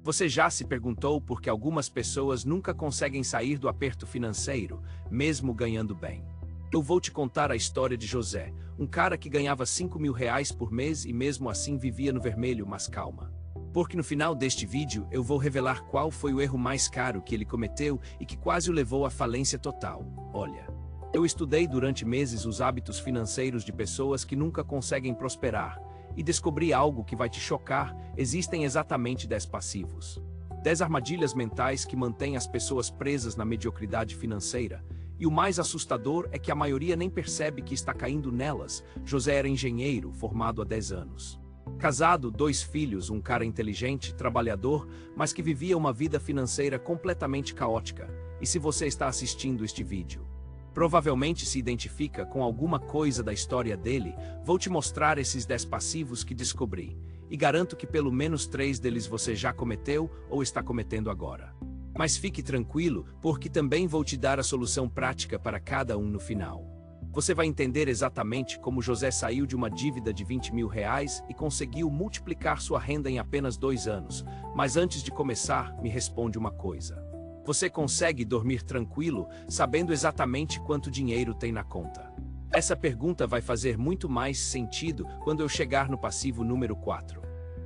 Você já se perguntou por que algumas pessoas nunca conseguem sair do aperto financeiro, mesmo ganhando bem? Eu vou te contar a história de José, um cara que ganhava R$ 5.000 por mês e mesmo assim vivia no vermelho, mas calma. Porque no final deste vídeo eu vou revelar qual foi o erro mais caro que ele cometeu e que quase o levou à falência total. Olha, eu estudei durante meses os hábitos financeiros de pessoas que nunca conseguem prosperar e descobri algo que vai te chocar: existem exatamente 10 passivos. 10 armadilhas mentais que mantêm as pessoas presas na mediocridade financeira. E o mais assustador é que a maioria nem percebe que está caindo nelas. José era engenheiro, formado há 10 anos. Casado, 2 filhos, um cara inteligente, trabalhador, mas que vivia uma vida financeira completamente caótica. E se você está assistindo este vídeo, provavelmente se identifica com alguma coisa da história dele, vou te mostrar esses 10 passivos que descobri. E garanto que pelo menos 3 deles você já cometeu ou está cometendo agora. Mas fique tranquilo, porque também vou te dar a solução prática para cada um no final. Você vai entender exatamente como José saiu de uma dívida de R$ 20.000 e conseguiu multiplicar sua renda em apenas 2 anos. Mas antes de começar, me responde uma coisa. Você consegue dormir tranquilo, sabendo exatamente quanto dinheiro tem na conta? Essa pergunta vai fazer muito mais sentido quando eu chegar no passivo número 4.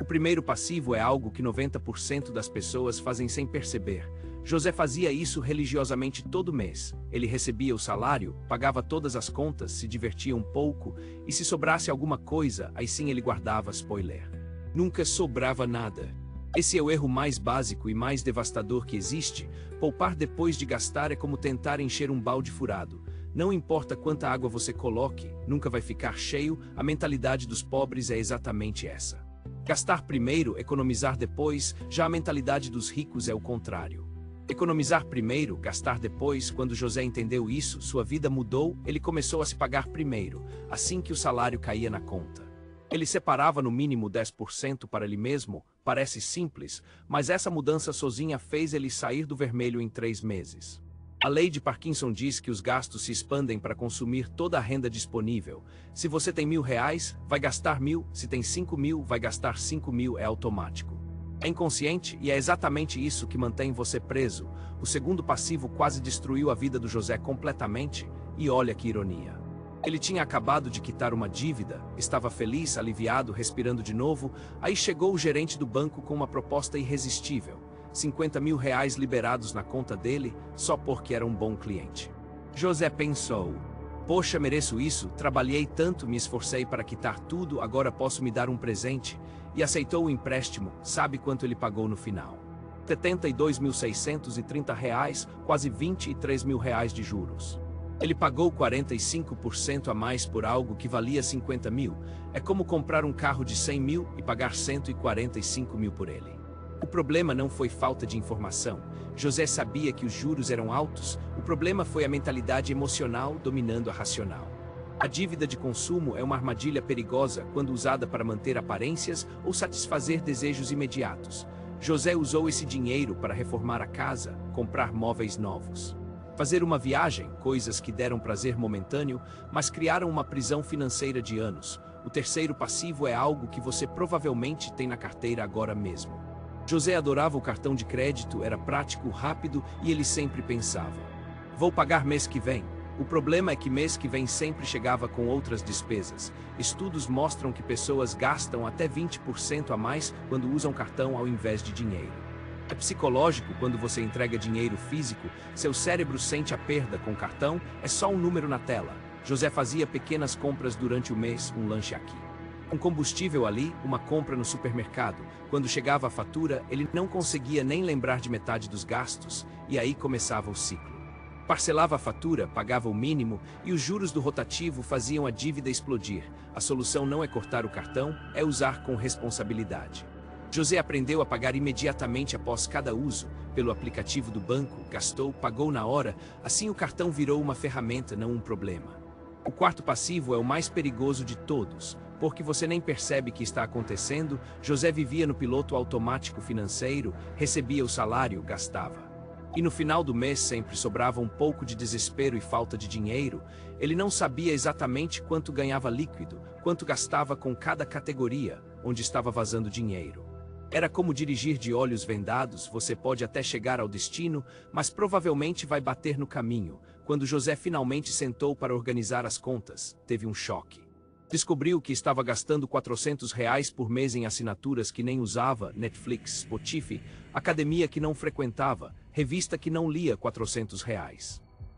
O primeiro passivo é algo que 90% das pessoas fazem sem perceber. José fazia isso religiosamente todo mês. Ele recebia o salário, pagava todas as contas, se divertia um pouco, e se sobrasse alguma coisa, aí sim ele guardava spoiler. Nunca sobrava nada. Esse é o erro mais básico e mais devastador que existe. Poupar depois de gastar é como tentar encher um balde furado. Não importa quanta água você coloque, nunca vai ficar cheio. A mentalidade dos pobres é exatamente essa. Gastar primeiro, economizar depois. Já a mentalidade dos ricos é o contrário. Economizar primeiro, gastar depois. Quando José entendeu isso, sua vida mudou. Ele começou a se pagar primeiro, assim que o salário caía na conta. Ele separava no mínimo 10% para ele mesmo. Parece simples, mas essa mudança sozinha fez ele sair do vermelho em 3 meses. A lei de Parkinson diz que os gastos se expandem para consumir toda a renda disponível. Se você tem R$ 1.000, vai gastar 1.000. Se tem 5.000, vai gastar 5.000. É automático. É inconsciente e é exatamente isso que mantém você preso. O segundo passivo quase destruiu a vida do José completamente. E olha que ironia. Ele tinha acabado de quitar uma dívida, estava feliz, aliviado, respirando de novo. Aí chegou o gerente do banco com uma proposta irresistível. R$ 50.000 liberados na conta dele, só porque era um bom cliente. José pensou: poxa, mereço isso, trabalhei tanto, me esforcei para quitar tudo, agora posso me dar um presente. E aceitou o empréstimo. Sabe quanto ele pagou no final? R$ 72.630, quase R$ 23.000 de juros. Ele pagou 45% a mais por algo que valia 50.000. É como comprar um carro de 100.000 e pagar 145.000 por ele. O problema não foi falta de informação. José sabia que os juros eram altos. O problema foi a mentalidade emocional dominando a racional. A dívida de consumo é uma armadilha perigosa quando usada para manter aparências ou satisfazer desejos imediatos. José usou esse dinheiro para reformar a casa, comprar móveis novos, fazer uma viagem, coisas que deram prazer momentâneo, mas criaram uma prisão financeira de anos. O terceiro passivo é algo que você provavelmente tem na carteira agora mesmo. José adorava o cartão de crédito, era prático, rápido e ele sempre pensava: vou pagar mês que vem. O problema é que mês que vem sempre chegava com outras despesas. Estudos mostram que pessoas gastam até 20% a mais quando usam cartão ao invés de dinheiro. É psicológico. Quando você entrega dinheiro físico, seu cérebro sente a perda. Com cartão, é só um número na tela. José fazia pequenas compras durante o mês, um lanche aqui, um combustível ali, uma compra no supermercado. Quando chegava a fatura, ele não conseguia nem lembrar de metade dos gastos, e aí começava o ciclo. Parcelava a fatura, pagava o mínimo, e os juros do rotativo faziam a dívida explodir. A solução não é cortar o cartão, é usar com responsabilidade. José aprendeu a pagar imediatamente após cada uso, pelo aplicativo do banco, gastou, pagou na hora. Assim o cartão virou uma ferramenta, não um problema. O quarto passivo é o mais perigoso de todos, porque você nem percebe que está acontecendo. José vivia no piloto automático financeiro, recebia o salário, gastava. E no final do mês sempre sobrava um pouco de desespero e falta de dinheiro. Ele não sabia exatamente quanto ganhava líquido, quanto gastava com cada categoria, onde estava vazando dinheiro. Era como dirigir de olhos vendados, você pode até chegar ao destino, mas provavelmente vai bater no caminho. Quando José finalmente sentou para organizar as contas, teve um choque. Descobriu que estava gastando R$ 400 por mês em assinaturas que nem usava, Netflix, Spotify, academia que não frequentava, revista que não lia R$ 400.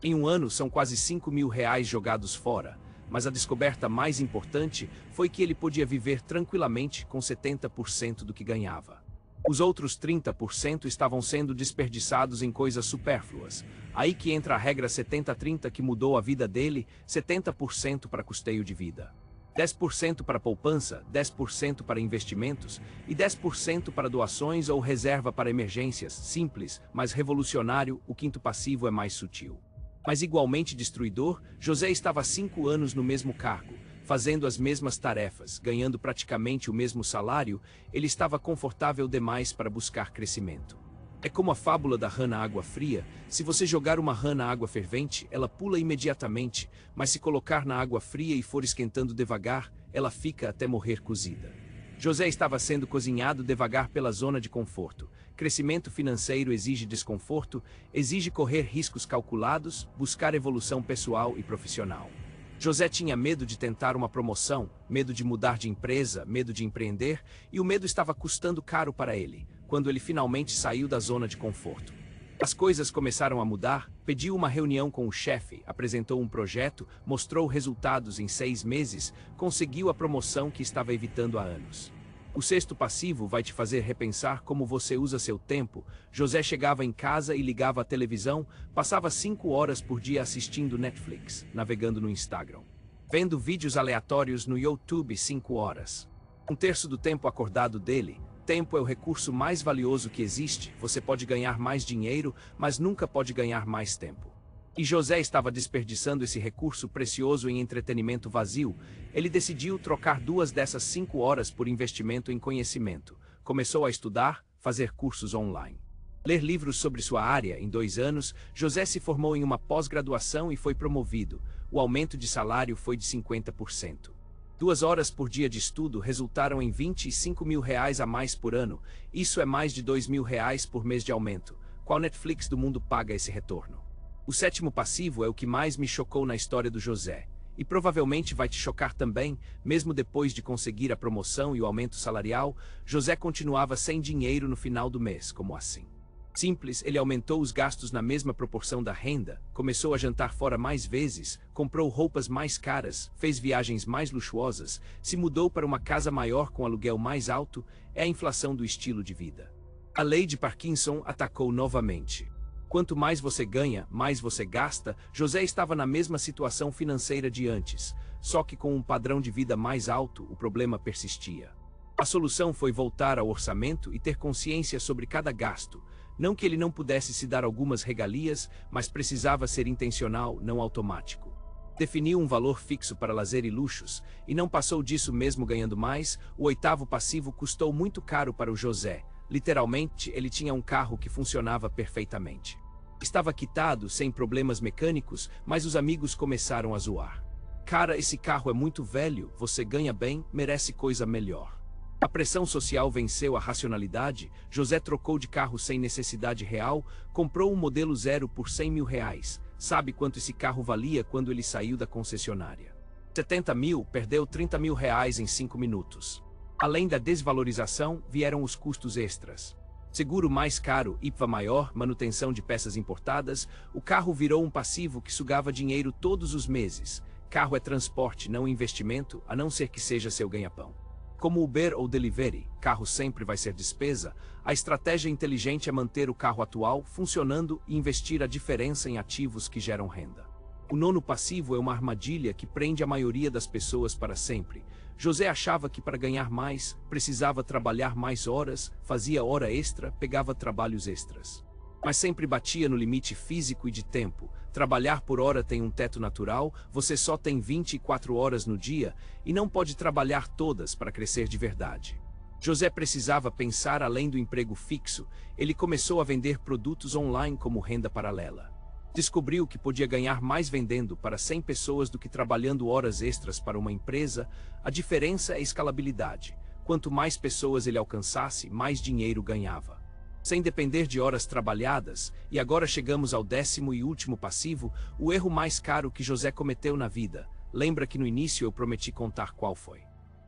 Em um ano são quase R$ 5.000 jogados fora, mas a descoberta mais importante foi que ele podia viver tranquilamente com 70% do que ganhava. Os outros 30% estavam sendo desperdiçados em coisas supérfluas. Aí que entra a regra 70-30 que mudou a vida dele, 70% para custeio de vida. 10% para poupança, 10% para investimentos e 10% para doações ou reserva para emergências. Simples, mas revolucionário, o quinto passivo é mais sutil. Mas igualmente destruidor, José estava há 5 anos no mesmo cargo, fazendo as mesmas tarefas, ganhando praticamente o mesmo salário. Ele estava confortável demais para buscar crescimento. É como a fábula da rã na água fria. Se você jogar uma rã na água fervente, ela pula imediatamente, mas se colocar na água fria e for esquentando devagar, ela fica até morrer cozida. José estava sendo cozinhado devagar pela zona de conforto. Crescimento financeiro exige desconforto, exige correr riscos calculados, buscar evolução pessoal e profissional. José tinha medo de tentar uma promoção, medo de mudar de empresa, medo de empreender, e o medo estava custando caro para ele, quando ele finalmente saiu da zona de conforto. As coisas começaram a mudar, pediu uma reunião com o chefe, apresentou um projeto, mostrou resultados em 6 meses, conseguiu a promoção que estava evitando há anos. O sexto passivo vai te fazer repensar como você usa seu tempo. José chegava em casa e ligava a televisão, passava 5 horas por dia assistindo Netflix, navegando no Instagram, vendo vídeos aleatórios no YouTube 5 horas. 1/3 do tempo acordado dele. Tempo é o recurso mais valioso que existe. Você pode ganhar mais dinheiro, mas nunca pode ganhar mais tempo. E José estava desperdiçando esse recurso precioso em entretenimento vazio. Ele decidiu trocar 2 dessas 5 horas por investimento em conhecimento. Começou a estudar, fazer cursos online, ler livros sobre sua área. Em 2 anos, José se formou em uma pós-graduação e foi promovido. O aumento de salário foi de 50%. 2 horas por dia de estudo resultaram em R$ 25.000 a mais por ano. Isso é mais de R$ 2.000 por mês de aumento. Qual Netflix do mundo paga esse retorno? O sétimo passivo é o que mais me chocou na história do José. E provavelmente vai te chocar também. Mesmo depois de conseguir a promoção e o aumento salarial, José continuava sem dinheiro no final do mês. Como assim? Simples, ele aumentou os gastos na mesma proporção da renda, começou a jantar fora mais vezes, comprou roupas mais caras, fez viagens mais luxuosas, se mudou para uma casa maior com aluguel mais alto. É a inflação do estilo de vida. A lei de Parkinson atacou novamente. Quanto mais você ganha, mais você gasta. José estava na mesma situação financeira de antes, só que com um padrão de vida mais alto. O problema persistia. A solução foi voltar ao orçamento e ter consciência sobre cada gasto. Não que ele não pudesse se dar algumas regalias, mas precisava ser intencional, não automático. Definiu um valor fixo para lazer e luxos, e não passou disso mesmo ganhando mais. O oitavo passivo custou muito caro para o José. Literalmente, ele tinha um carro que funcionava perfeitamente. Estava quitado, sem problemas mecânicos, mas os amigos começaram a zoar. Cara, esse carro é muito velho, você ganha bem, merece coisa melhor. A pressão social venceu a racionalidade. José trocou de carro sem necessidade real, comprou um modelo 0 por R$ 100.000. Sabe quanto esse carro valia quando ele saiu da concessionária? 70 mil, perdeu R$ 30.000 em 5 minutos. Além da desvalorização, vieram os custos extras. Seguro mais caro, IPVA maior, manutenção de peças importadas. O carro virou um passivo que sugava dinheiro todos os meses. Carro é transporte, não investimento, a não ser que seja seu ganha-pão. Como Uber ou Delivery, carro sempre vai ser despesa. A estratégia inteligente é manter o carro atual funcionando e investir a diferença em ativos que geram renda. O nono passivo é uma armadilha que prende a maioria das pessoas para sempre. José achava que para ganhar mais, precisava trabalhar mais horas, fazia hora extra, pegava trabalhos extras. Mas sempre batia no limite físico e de tempo. Trabalhar por hora tem um teto natural, você só tem 24 horas no dia e não pode trabalhar todas para crescer de verdade. José precisava pensar além do emprego fixo. Ele começou a vender produtos online como renda paralela. Descobriu que podia ganhar mais vendendo para 100 pessoas do que trabalhando horas extras para uma empresa. A diferença é escalabilidade. Quanto mais pessoas ele alcançasse, mais dinheiro ganhava. Sem depender de horas trabalhadas, e agora chegamos ao 10º e último passivo, o erro mais caro que José cometeu na vida. Lembra que no início eu prometi contar qual foi?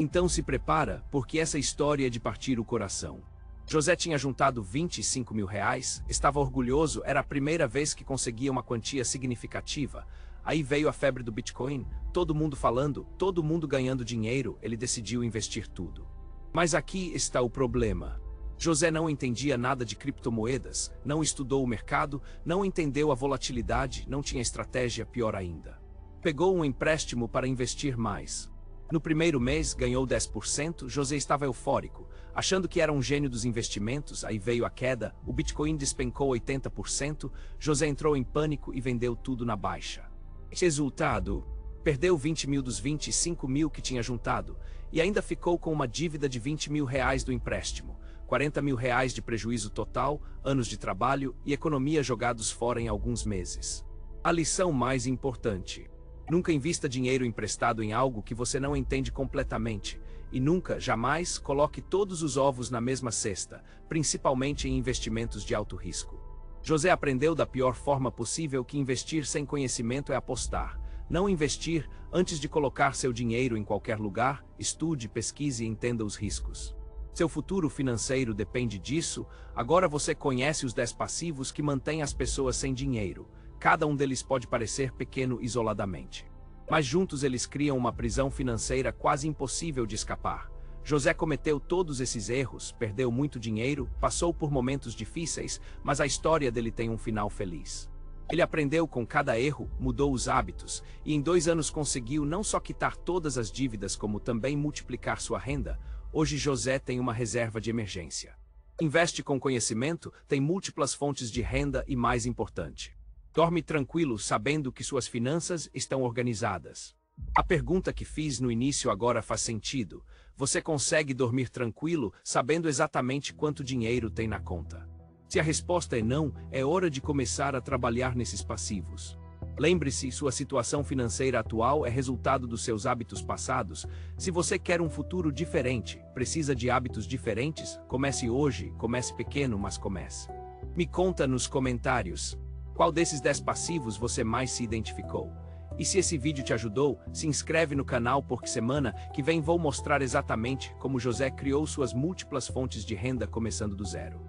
Então se prepara, porque essa história é de partir o coração. José tinha juntado 25 mil reais, estava orgulhoso, era a primeira vez que conseguia uma quantia significativa. Aí veio a febre do Bitcoin, todo mundo falando, todo mundo ganhando dinheiro, ele decidiu investir tudo. Mas aqui está o problema. José não entendia nada de criptomoedas, não estudou o mercado, não entendeu a volatilidade, não tinha estratégia, pior ainda. Pegou um empréstimo para investir mais. No primeiro mês ganhou 10%, José estava eufórico, achando que era um gênio dos investimentos, aí veio a queda, o Bitcoin despencou 80%, José entrou em pânico e vendeu tudo na baixa. Resultado: perdeu 20 mil dos 25 mil que tinha juntado, e ainda ficou com uma dívida de 20 mil reais do empréstimo, 40 mil reais de prejuízo total, anos de trabalho e economia jogados fora em alguns meses. A lição mais importante: nunca invista dinheiro emprestado em algo que você não entende completamente, e nunca, jamais, coloque todos os ovos na mesma cesta, principalmente em investimentos de alto risco. José aprendeu da pior forma possível que investir sem conhecimento é apostar. Não investir antes de colocar seu dinheiro em qualquer lugar, estude, pesquise e entenda os riscos. Seu futuro financeiro depende disso. Agora você conhece os 10 passivos que mantêm as pessoas sem dinheiro. Cada um deles pode parecer pequeno isoladamente, mas juntos eles criam uma prisão financeira quase impossível de escapar. José cometeu todos esses erros, perdeu muito dinheiro, passou por momentos difíceis, mas a história dele tem um final feliz. Ele aprendeu com cada erro, mudou os hábitos, e em 2 anos conseguiu não só quitar todas as dívidas como também multiplicar sua renda. Hoje José tem uma reserva de emergência. Investe com conhecimento, tem múltiplas fontes de renda e, mais importante, dorme tranquilo sabendo que suas finanças estão organizadas. A pergunta que fiz no início agora faz sentido. Você consegue dormir tranquilo sabendo exatamente quanto dinheiro tem na conta? Se a resposta é não, é hora de começar a trabalhar nesses passivos. Lembre-se, sua situação financeira atual é resultado dos seus hábitos passados. Se você quer um futuro diferente, precisa de hábitos diferentes, comece hoje, comece pequeno, mas comece. Me conta nos comentários qual desses 10 passivos você mais se identificou. E se esse vídeo te ajudou, se inscreve no canal porque semana que vem vou mostrar exatamente como José criou suas múltiplas fontes de renda começando do zero.